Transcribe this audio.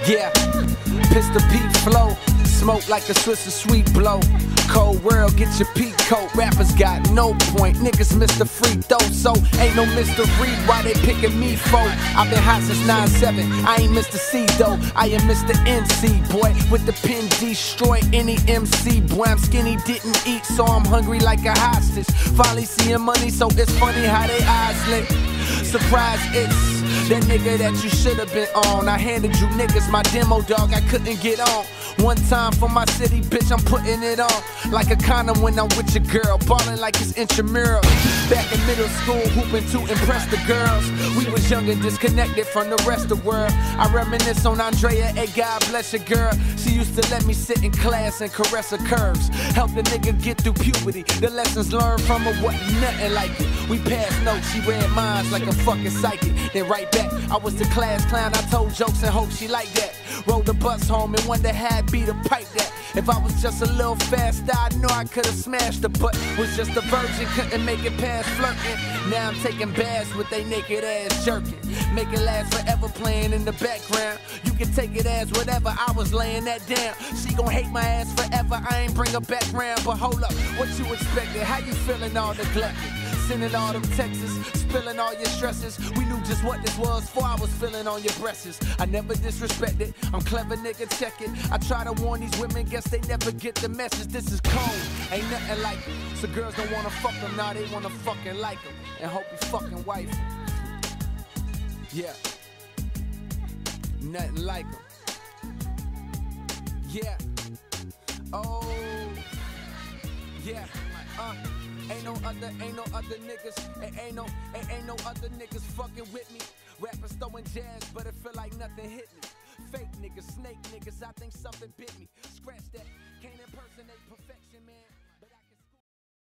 Yeah, Pistol Pete flow, smoke like a Swiss sweet blow. Cold world, get your peak coat. Rappers got no point, niggas miss the free throw. So ain't no Mr. Reed, why they picking me for? I've been hot since 9-7, I ain't Mr. C though. I am Mr. NC, boy, with the pen destroy any MC. Boy, I'm skinny, didn't eat, so I'm hungry like a hostage. Finally seeing money, so it's funny how they eyes lit. Surprise, it's that nigga that you should've been on. I handed you niggas my demo, dog, I couldn't get on. One time for my city, bitch, I'm putting it on. Like a condom when I'm with your girl, ballin' like it's intramural. Back in middle school, hooping to impress the girls. We was young and disconnected from the rest of the world. I reminisce on Andrea, hey, God bless your girl. She used to let me sit in class and caress her curves. Help the nigga get through puberty. The lessons learned from her wasn't nothing like it. We passed notes, she read minds like a fucking psychic. Then right back, I was the class clown. I told jokes and hope she liked that. Rode the bus home and wonder how I'd be to pipe that. If I was just a little faster, I know I could've smashed the butt. Was just a virgin, couldn't make it past flirting. Now I'm taking baths with they naked ass jerking. Make it last forever playing in the background. You can take it as whatever, I was laying that down. She gon' hate my ass forever, I ain't bring her back round. But hold up, what you expected? How you feeling all neglected? Sending all them texts, spilling all your stresses. We knew just what this was before I was feeling on your breasts. I never disrespected, I'm clever nigga, check it. I try to warn these women, guess they never get the message. This is cold, ain't nothing like it. So girls don't wanna fuck them, now they wanna fucking like them. And hope you fucking wife them. Yeah, nothing like them. Yeah, oh, yeah, ain't no other niggas, ain't no other niggas fucking with me. Rappers throwing jazz, but it feel like nothing hit me. Fake niggas, snake niggas, I think something bit me. Scratch that.